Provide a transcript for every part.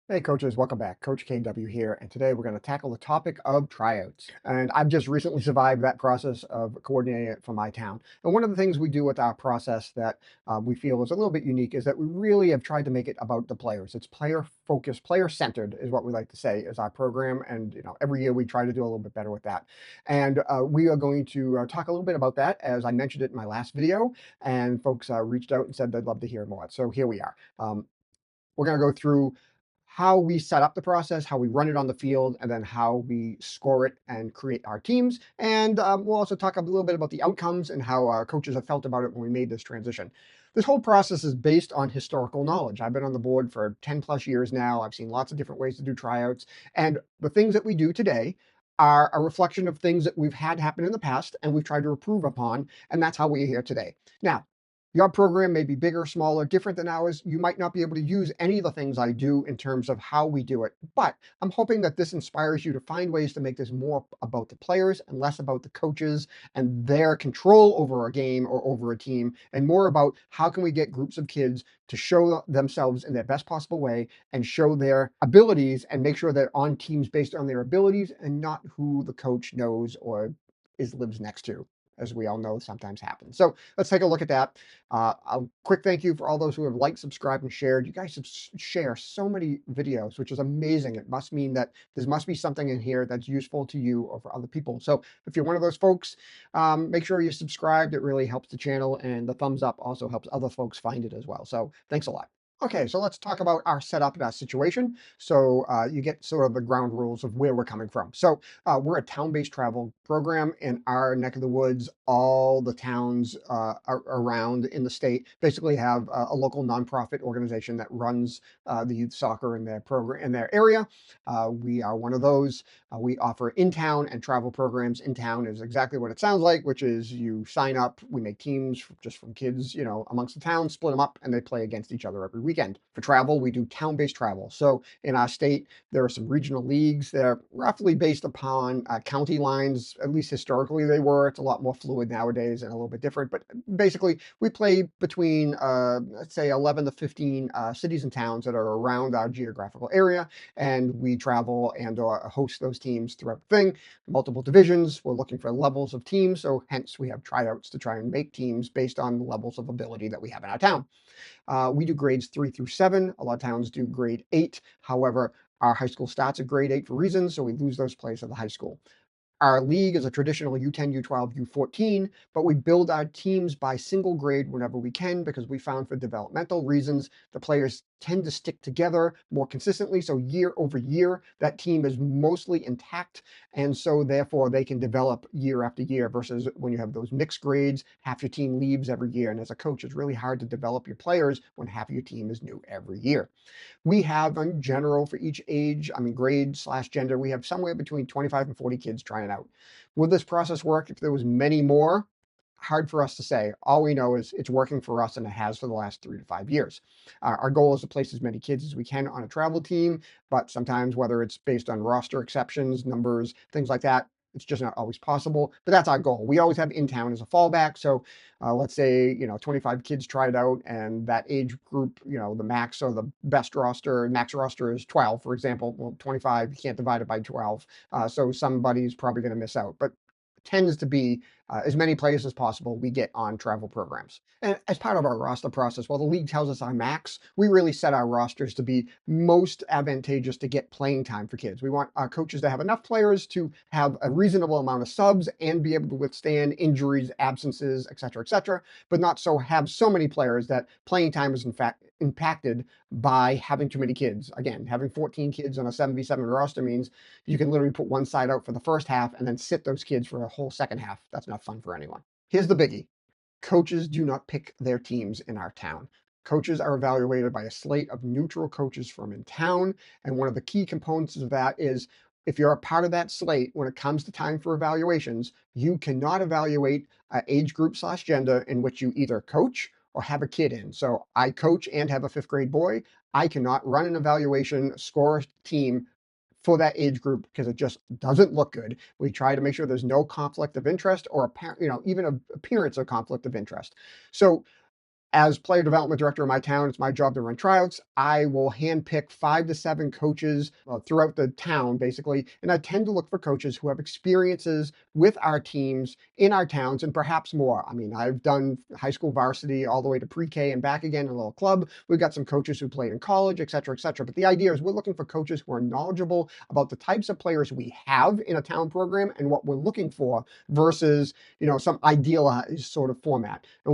Hey coaches, welcome back. Coach KW here, and today we're going to tackle the topic of tryouts. And I've just recently survived that process of coordinating it for my town. And one of the things we do with our process that we feel is a little bit unique is that we really have tried to make it about the players. It's player focused, player centered is what we like to say is our program. And every year we try to do a little bit better with that. And we are going to talk a little bit about that, as I mentioned it in my last video. And folks reached out and said they'd love to hear more. So here we are. We're going to go through how we set up the process, how we run it on the field, and then how we score it and create our teams. And we'll also talk a little bit about the outcomes and how our coaches have felt about it when we made this transition. This whole process is based on historical knowledge. I've been on the board for 10 plus years now. I've seen lots of different ways to do tryouts. And the things that we do today are a reflection of things that we've had happen in the past and we've tried to improve upon. And that's how we're here today. Now, your program may be bigger, smaller, different than ours. You might not be able to use any of the things I do in terms of how we do it, but I'm hoping that this inspires you to find ways to make this more about the players and less about the coaches and their control over a game or over a team, and more about how can we get groups of kids to show themselves in their best possible way and show their abilities and make sure they're on teams based on their abilities and not who the coach knows or is lives next to, as we all know sometimes happens. So let's take a look at that. A quick thank you for all those who have liked, subscribed, and shared. You guys share so many videos, which is amazing. It must mean that there must be something in here that's useful to you or for other people. So if you're one of those folks, make sure you're subscribed. It really helps the channel, and the thumbs up also helps other folks find it as well. So thanks a lot. Okay, so let's talk about our setup and our situation. So you get sort of the ground rules of where we're coming from. So we're a town-based travel program in our neck of the woods. All the towns around in the state basically have a local nonprofit organization that runs the youth soccer in their program in their area. We are one of those. We offer in-town and travel programs. In-town is exactly what it sounds like, which is you sign up. We make teams just from kids, amongst the town, split them up, and they play against each other every weekend. For travel, we do town-based travel. So in our state, there are some regional leagues. They're roughly based upon county lines, at least historically they were. It's a lot more fluid nowadays and a little bit different. But basically, we play between, let's say, 11 to 15 cities and towns that are around our geographical area. And we travel and host those teams throughout the thing, multiple divisions. We're looking for levels of teams. So hence we have tryouts to try and make teams based on the levels of ability that we have in our town. We do grades 3 through 7. A lot of towns do grade 8. However, our high school starts at grade 8 for reasons, so we lose those plays at the high school. Our league is a traditional U10, U12, U14, but we build our teams by single grade whenever we can because we found for developmental reasons, the players tend to stick together more consistently. So year over year, that team is mostly intact. And so therefore they can develop year after year versus when you have those mixed grades, half your team leaves every year. And as a coach, it's really hard to develop your players when half of your team is new every year. We have in general for each age, I mean, grade slash gender, we have somewhere between 25 and 40 kids trying it out. Will this process work if there was many more? Hard for us to say. All we know is it's working for us and it has for the last 3 to 5 years. Our goal is to place as many kids as we can on a travel team, but sometimes whether it's based on roster exceptions, numbers, things like that, it's just not always possible, but that's our goal. We always have in town as a fallback. So let's say, 25 kids tried out and that age group, the max or the best roster, max roster is 12, for example. Well, 25, you can't divide it by 12. So somebody's probably going to miss out, but tends to be as many players as possible we get on travel programs. And as part of our roster process, while the league tells us our max, we really set our rosters to be most advantageous to get playing time for kids. We want our coaches to have enough players to have a reasonable amount of subs and be able to withstand injuries, absences, et cetera, but not so have so many players that playing time is in fact impacted by having too many kids. Again, having 14 kids on a 7v7 roster means you can literally put one side out for the first half and then sit those kids for a whole second half. That's not fun for anyone. Here's the biggie. Coaches do not pick their teams in our town. Coaches are evaluated by a slate of neutral coaches from in town. And one of the key components of that is if you're a part of that slate, when it comes to time for evaluations, you cannot evaluate age group slash gender in which you either coach or have a kid in. So I coach and have a fifth grade boy. I cannot run an evaluation, score a team for that age group because it just doesn't look good. We try to make sure there's no conflict of interest or even an appearance of conflict of interest. So As player development director in my town, it's my job to run tryouts. I will handpick 5 to 7 coaches throughout the town, basically, and I tend to look for coaches who have experiences with our teams in our towns and perhaps more. I mean, I've done high school varsity all the way to pre-K and back again in a little club. We've got some coaches who played in college, et cetera, et cetera. But the idea is we're looking for coaches who are knowledgeable about the types of players we have in a town program and what we're looking for versus, some idealized sort of format. And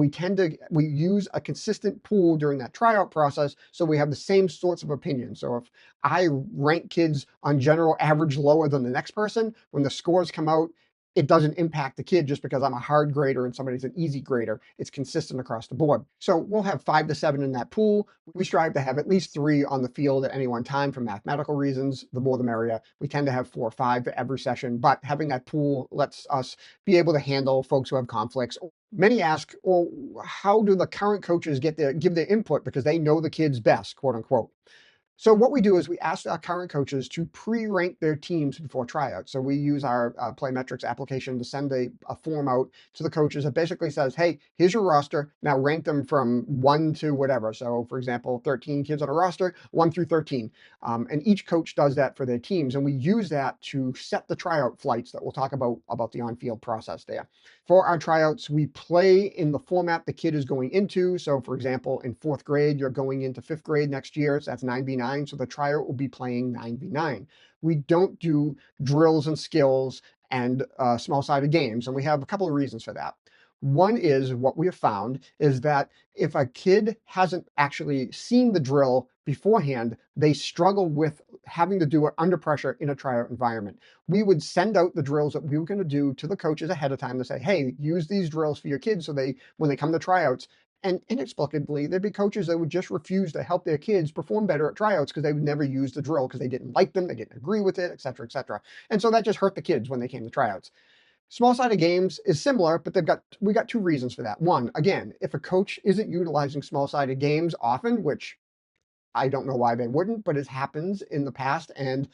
we use a consistent pool during that tryout process so we have the same sorts of opinions. So if I rank kids on general average lower than the next person, when the scores come out, it doesn't impact the kid just because I'm a hard grader and somebody's an easy grader. It's consistent across the board. So we'll have 5 to 7 in that pool. We strive to have at least 3 on the field at any one time for mathematical reasons. The more the merrier. We tend to have 4 or 5 for every session, but having that pool lets us be able to handle folks who have conflicts. Many ask, well, how do the current coaches give their input because they know the kids best, quote unquote. So what we do is we ask our current coaches to pre-rank their teams before tryouts. So we use our Playmetrics application to send a form out to the coaches that basically says, hey, here's your roster. Now rank them from 1 to whatever. So for example, 13 kids on a roster, 1 through 13. And each coach does that for their teams. And we use that to set the tryout flights that we'll talk about the on-field process there. For our tryouts, we play in the format the kid is going into. So for example, in 4th grade, you're going into 5th grade next year. So that's 9v9. So the tryout will be playing 9v9. We don't do drills and skills and small-sided games. And we have a couple of reasons for that. One is what we have found is that if a kid hasn't actually seen the drill beforehand, they struggle with having to do it under pressure in a tryout environment. We would send out the drills that we were going to do to the coaches ahead of time to say, hey, use these drills for your kids so when they come to tryouts. And inexplicably, there'd be coaches that would just refuse to help their kids perform better at tryouts because they would never use the drill because they didn't like them, they didn't agree with it, et cetera, et cetera. And so that just hurt the kids when they came to tryouts. Small-sided games is similar, but we got 2 reasons for that. One, again, if a coach isn't utilizing small-sided games often, which I don't know why they wouldn't, but it happens in the past. And,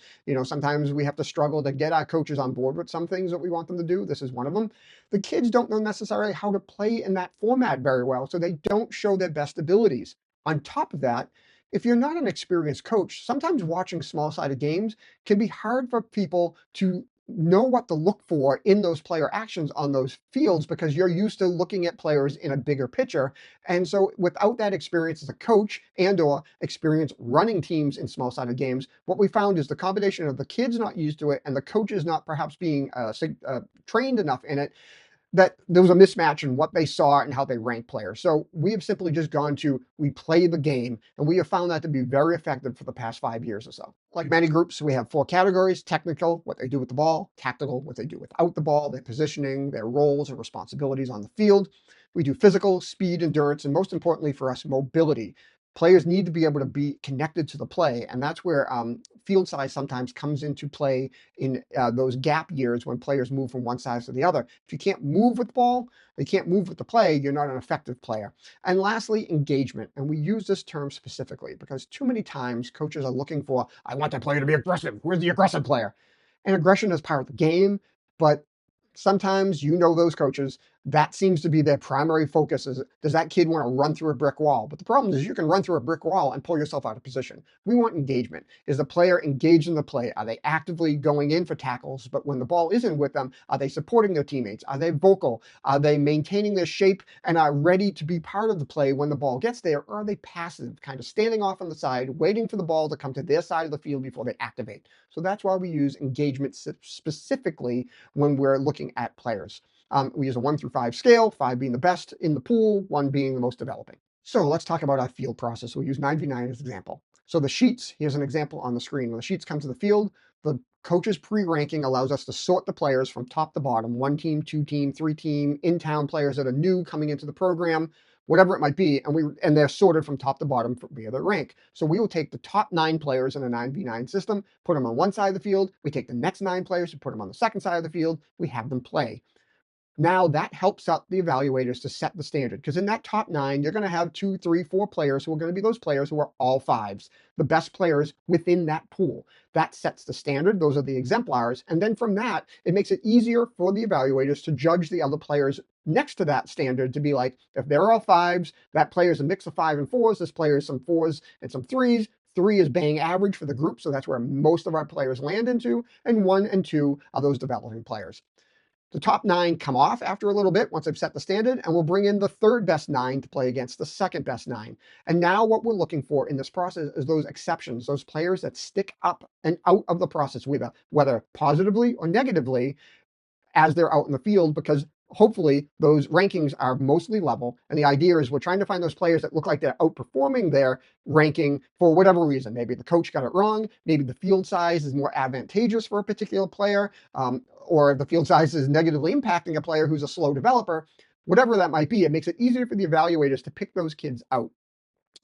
sometimes we have to struggle to get our coaches on board with some things that we want them to do. This is one of them. The kids don't know necessarily how to play in that format very well, so they don't show their best abilities. On top of that, if you're not an experienced coach, sometimes watching small-sided games can be hard for people to know what to look for in those player actions on those fields because you're used to looking at players in a bigger picture. And so without that experience as a coach and/or experience running teams in small-sided games, what we found is the combination of the kids not used to it and the coaches not perhaps being trained enough in it, that there was a mismatch in what they saw and how they rank players. So we have simply just we play the game, and we have found that to be very effective for the past 5 years or so. Like many groups, we have 4 categories: technical, what they do with the ball; tactical, what they do without the ball, their positioning, their roles and responsibilities on the field. We do physical, speed, endurance, and most importantly for us, mobility. Players need to be able to be connected to the play, and that's where field size sometimes comes into play in those gap years when players move from one side to the other. If you can't move with the ball, you can't move with the play, you're not an effective player. And lastly, engagement. And we use this term specifically because too many times coaches are looking for, I want that player to be aggressive. Where's the aggressive player? And aggression is part of the game, but sometimes those coaches, that seems to be their primary focus is, does that kid want to run through a brick wall? But the problem is you can run through a brick wall and pull yourself out of position. We want engagement. Is the player engaged in the play? Are they actively going in for tackles? But when the ball isn't with them, are they supporting their teammates? Are they vocal? Are they maintaining their shape and are ready to be part of the play when the ball gets there? Or are they passive, kind of standing off on the side, waiting for the ball to come to their side of the field before they activate? So that's why we use engagement specifically when we're looking at players. We use a 1 through 5 scale, 5 being the best in the pool, 1 being the most developing. So let's talk about our field process. We'll use 9v9 as an example. So the sheets, here's an example on the screen. When the sheets come to the field, the coach's pre-ranking allows us to sort the players from top to bottom: 1 team, 2 team, 3 team, in-town players that are new coming into the program, whatever it might be, and they're sorted from top to bottom via their rank. So we will take the top 9 players in a 9v9 system, put them on one side of the field. We take the next 9 players and put them on the second side of the field. We have them play. Now that helps out the evaluators to set the standard, because in that top 9, you're going to have 2, 3, 4 players who are going to be those players who are all 5s, the best players within that pool. That sets the standard. Those are the exemplars. And then from that, it makes it easier for the evaluators to judge the other players next to that standard to be like, if they're all fives, that player is a mix of 5 and 4s. This player is some 4s and some 3s. 3 is bang average for the group, so that's where most of our players land into, and 1 and 2 are those developing players. The top 9 come off after a little bit once I've set the standard, and we'll bring in the third best 9 to play against the second best 9. And now what we're looking for in this process is those exceptions, those players that stick up and out of the process, whether positively or negatively, as they're out in the field, because hopefully those rankings are mostly level. And the idea is we're trying to find those players that look like they're outperforming their ranking for whatever reason. Maybe the coach got it wrong. Maybe the field size is more advantageous for a particular player, or the field size is negatively impacting a player who's a slow developer. Whatever that might be, it makes it easier for the evaluators to pick those kids out.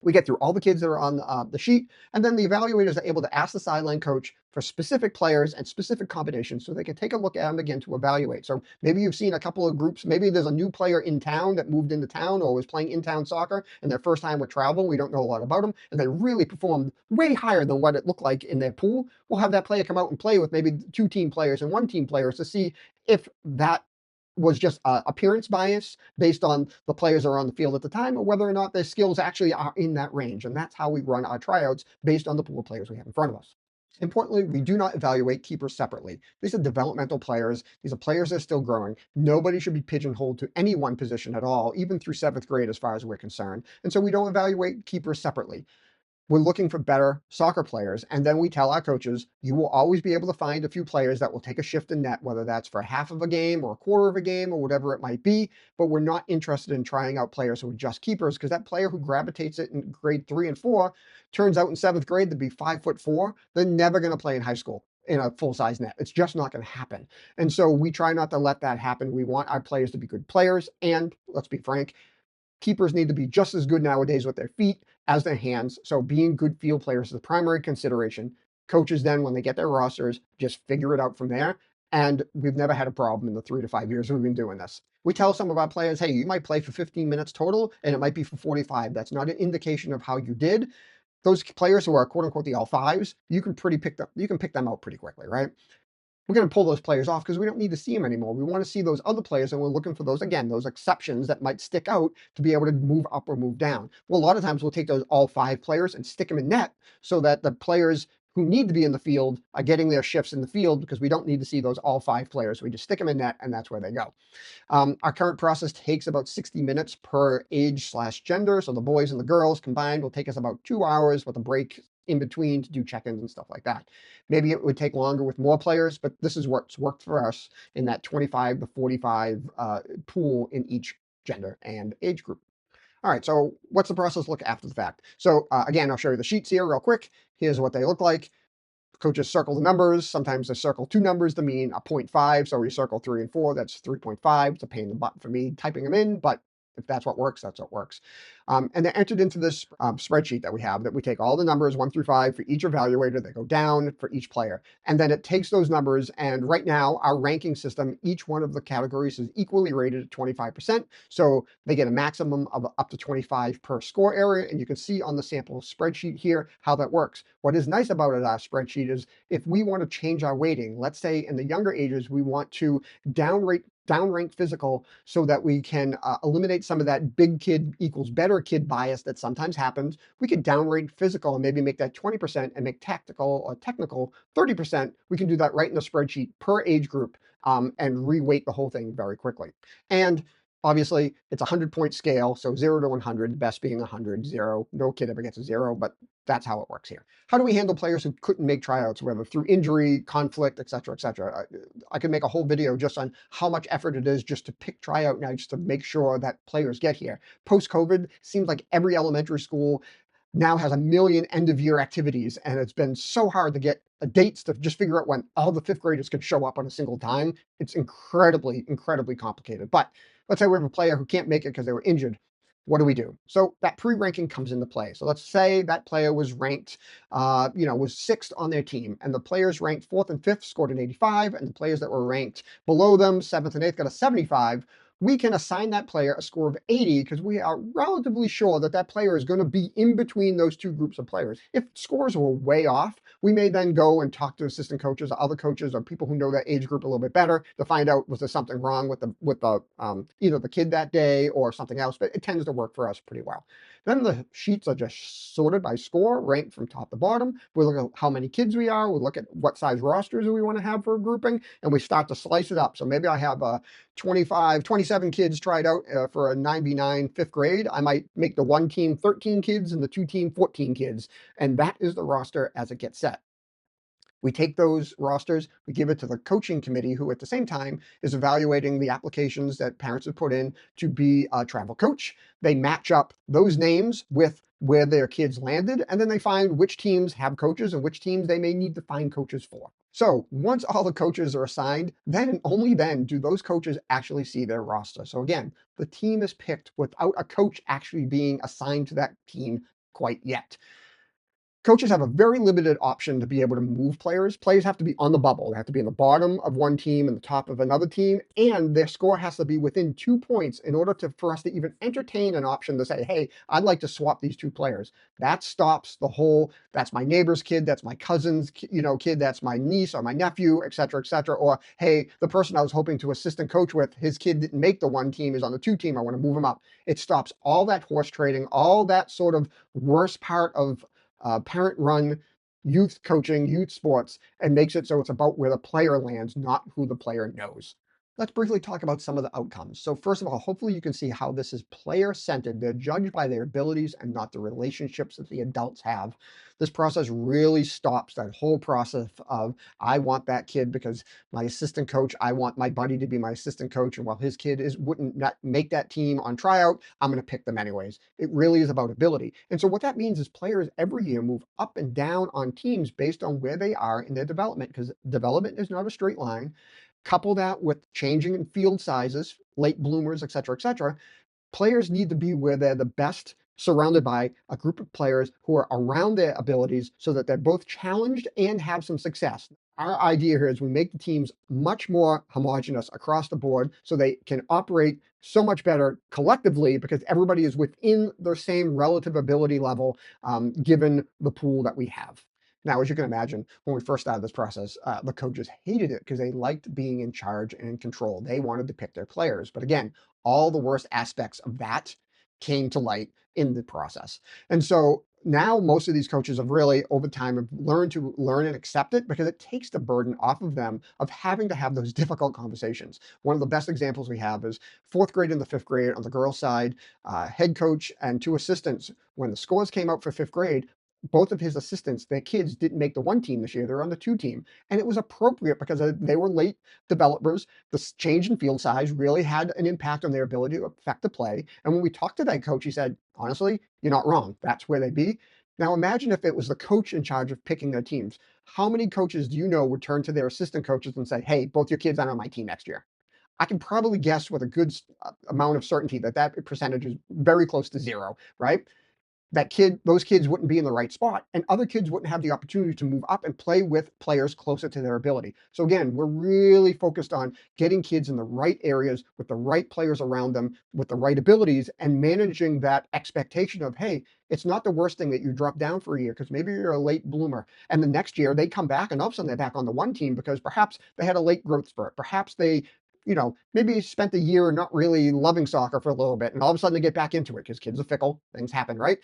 We get through all the kids that are on the sheet, and then the evaluators are able to ask the sideline coach for specific players and specific combinations so they can take a look at them again to evaluate. So maybe you've seen a couple of groups, maybe there's a new player in town that moved into town or was playing in-town soccer, and their first time with travel, we don't know a lot about them, and they really performed way higher than what it looked like in their pool. We'll have that player come out and play with maybe 2 team players and 1 team players to see if that was just appearance bias based on the players that are on the field at the time, or whether or not their skills actually are in that range. And that's how we run our tryouts based on the pool of players we have in front of us. Importantly, we do not evaluate keepers separately. These are developmental players. These are players that are still growing. Nobody should be pigeonholed to any one position at all, even through 7th grade as far as we're concerned. And so we don't evaluate keepers separately. We're looking for better soccer players. And then we tell our coaches, you will always be able to find a few players that will take a shift in net, whether that's for half of a game or a quarter of a game or whatever it might be. But we're not interested in trying out players who are just keepers, because that player who gravitates it in grade 3 and 4 turns out in 7th grade to be 5'4". They're never going to play in high school in a full-size net. It's just not going to happen. And so we try not to let that happen. We want our players to be good players. And let's be frank, keepers need to be just as good nowadays with their feet as their hands. So being good field players is the primary consideration. Coaches then, when they get their rosters, just figure it out from there. And we've never had a problem in the 3 to 5 years we've been doing this. We tell some of our players, hey, you might play for 15 minutes total, and it might be for 45. That's not an indication of how you did. Those players who are quote unquote the all fives, you can pick them out pretty quickly, right? We're going to pull those players off because we don't need to see them anymore. We want to see those other players, and we're looking for those, again, those exceptions that might stick out to be able to move up or move down. Well, a lot of times we'll take those all 5 players and stick them in net so that the players who need to be in the field are getting their shifts in the field, because we don't need to see those all 5 players. We just stick them in net, and that's where they go. Our current process takes about 60 minutes per age/gender. So the boys and the girls combined will take us about 2 hours with a break in between to do check-ins and stuff like that. Maybe it would take longer with more players, but this is what's worked for us in that 25 to 45 pool in each gender and age group. All right, so what's the process look after the fact? So again, I'll show you the sheets here real quick. Here's what they look like. Coaches circle the numbers. Sometimes they circle 2 numbers to mean a 0.5. So we circle 3 and 4. That's 3.5. It's a pain in the butt for me typing them in, but if that's what works, that's what works. And they're entered into this spreadsheet that we have, that we take all the numbers 1 through 5 for each evaluator. They go down for each player. And then it takes those numbers, and right now our ranking system, each one of the categories is equally rated at 25%. So they get a maximum of up to 25 per score area. And you can see on the sample spreadsheet here how that works. What is nice about it, our spreadsheet, is if we want to change our weighting, let's say in the younger ages, we want to downrank physical so that we can eliminate some of that big kid equals better kid bias that sometimes happens. We could downrank physical and maybe make that 20% and make tactical or technical 30%. We can do that right in the spreadsheet per age group, and reweight the whole thing very quickly. And obviously, it's a 100-point scale, so 0 to 100, best being 100, 0. No kid ever gets a 0, but that's how it works here. How do we handle players who couldn't make tryouts, whether through injury, conflict, et cetera, et cetera? I could make a whole video just on how much effort it is just to pick tryout now, just to make sure that players get here. Post-COVID, seems like every elementary school now has a million end-of-year activities, and it's been so hard to get dates to just figure out when all the 5th graders could show up on a single time. It's incredibly, incredibly complicated. But let's say we have a player who can't make it because they were injured. What do we do? So that pre-ranking comes into play. So let's say that player was ranked, was 6th on their team, and the players ranked 4th and 5th scored an 85, and the players that were ranked below them, 7th and 8th, got a 75. We can assign that player a score of 80 because we are relatively sure that that player is going to be in between those 2 groups of players. If scores were way off, we may then go and talk to assistant coaches or other coaches or people who know that age group a little bit better to find out, was there something wrong with the either the kid that day or something else, but it tends to work for us pretty well. Then the sheets are just sorted by score, ranked from top to bottom. We look at how many kids we are. We look at what size rosters we want to have for a grouping, and we start to slice it up. So maybe I have 25, 27 kids tried out for a 9v9 fifth grade. I might make the one team 13 kids and the two team 14 kids. And that is the roster as it gets set. We take those rosters, we give it to the coaching committee, who at the same time is evaluating the applications that parents have put in to be a travel coach. They match up those names with where their kids landed, and then they find which teams have coaches and which teams they may need to find coaches for. So once all the coaches are assigned, then and only then do those coaches actually see their roster. So again, the team is picked without a coach actually being assigned to that team quite yet. Coaches have a very limited option to be able to move players. Players have to be on the bubble. They have to be in the bottom of one team and the top of another team, and their score has to be within 2 points in order for us to even entertain an option to say, hey, I'd like to swap these two players. That stops the whole, that's my neighbor's kid, that's my cousin's kid, that's my niece or my nephew, et cetera, et cetera. Or, hey, the person I was hoping to assistant coach with, his kid didn't make the one team, is on the two team, I want to move him up. It stops all that horse trading, all that sort of worst part of parent-run youth coaching, youth sports, and makes it so it's about where the player lands, not who the player knows. Let's briefly talk about some of the outcomes. So first of all, hopefully you can see how this is player-centered. They're judged by their abilities and not the relationships that the adults have. This process really stops that whole process of, I want that kid because my assistant coach, I want my buddy to be my assistant coach, and while his kid wouldn't not make that team on tryout, I'm going to pick them anyways. It really is about ability. And so what that means is players every year move up and down on teams based on where they are in their development, because development is not a straight line. Couple that with changing in field sizes, late bloomers, et cetera, players need to be where they're the best, surrounded by a group of players who are around their abilities so that they're both challenged and have some success. Our idea here is we make the teams much more homogenous across the board so they can operate so much better collectively because everybody is within their same relative ability level, given the pool that we have. Now, as you can imagine, when we first started this process, the coaches hated it because they liked being in charge and in control. They wanted to pick their players. But again, all the worst aspects of that came to light in the process. And so now most of these coaches have really, over time, have learned to learn and accept it because it takes the burden off of them of having to have those difficult conversations. One of the best examples we have is fourth grade and the fifth grade on the girls' side, head coach and two assistants. When the scores came out for fifth grade, both of his assistants, their kids didn't make the one team this year. They're on the two team. And it was appropriate because they were late developers. The change in field size really had an impact on their ability to affect the play. And when we talked to that coach, he said, honestly, you're not wrong. That's where they be. Now imagine if it was the coach in charge of picking their teams. How many coaches do you know would turn to their assistant coaches and say, hey, both your kids aren't on my team next year? I can probably guess with a good amount of certainty that that percentage is very close to zero, right? Those kids wouldn't be in the right spot, and other kids wouldn't have the opportunity to move up and play with players closer to their ability. So again, we're really focused on getting kids in the right areas with the right players around them with the right abilities and managing that expectation of, hey, it's not the worst thing that you drop down for a year because maybe you're a late bloomer and the next year they come back and all of a sudden they're back on the one team because perhaps they had a late growth spurt. Perhaps they maybe spent a year not really loving soccer for a little bit, and all of a sudden they get back into it because kids are fickle, things happen, right?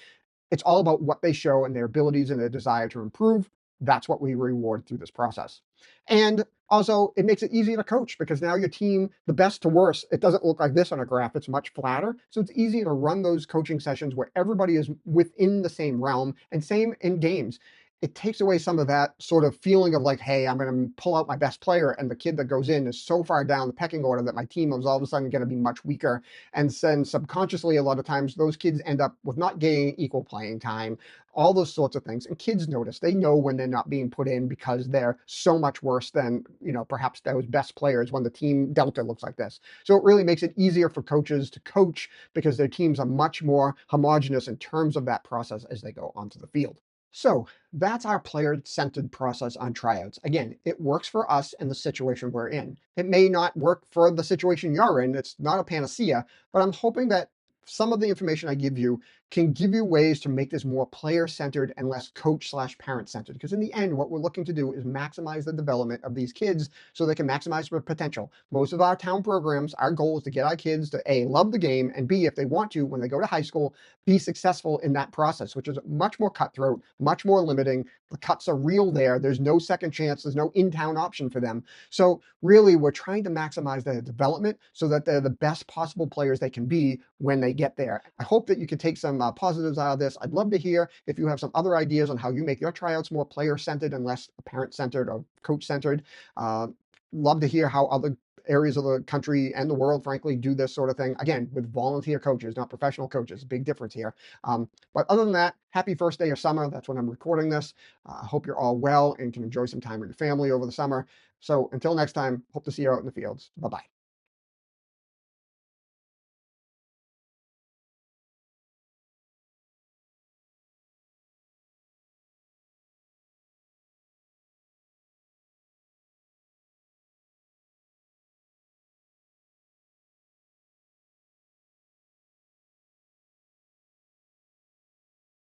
It's all about what they show and their abilities and their desire to improve. That's what we reward through this process. And also, it makes it easy to coach because now your team, the best to worst, it doesn't look like this on a graph. It's much flatter. So it's easy to run those coaching sessions where everybody is within the same realm, and same in games. It takes away some of that sort of feeling of like, hey, I'm going to pull out my best player, and the kid that goes in is so far down the pecking order that my team is all of a sudden going to be much weaker. And then subconsciously, a lot of times, those kids end up with not getting equal playing time, all those sorts of things. And kids notice. They know when they're not being put in because they're so much worse than, perhaps those best players when the team delta looks like this. So it really makes it easier for coaches to coach because their teams are much more homogenous in terms of that process as they go onto the field. So that's our player-centered process on tryouts. Again, it works for us and the situation we're in. It may not work for the situation you're in. It's not a panacea, but I'm hoping that some of the information I give you can give you ways to make this more player-centered and less coach/parent-centered. Because in the end, what we're looking to do is maximize the development of these kids so they can maximize their potential. Most of our town programs, our goal is to get our kids to A, love the game, and B, if they want to, when they go to high school, be successful in that process, which is much more cutthroat, much more limiting. The cuts are real there. There's no second chance. There's no in-town option for them. So really, we're trying to maximize their development so that they're the best possible players they can be when they get there. I hope that you can take some positives out of this. I'd love to hear if you have some other ideas on how you make your tryouts more player-centered and less parent-centered or coach-centered. Uh, Love to hear how other areas of the country and the world, frankly, do this sort of thing. Again, with volunteer coaches, not professional coaches. Big difference here. But other than that, happy first day of summer. That's when I'm recording this. I hope you're all well and can enjoy some time with your family over the summer. So until next time, hope to see you out in the fields. Bye-bye.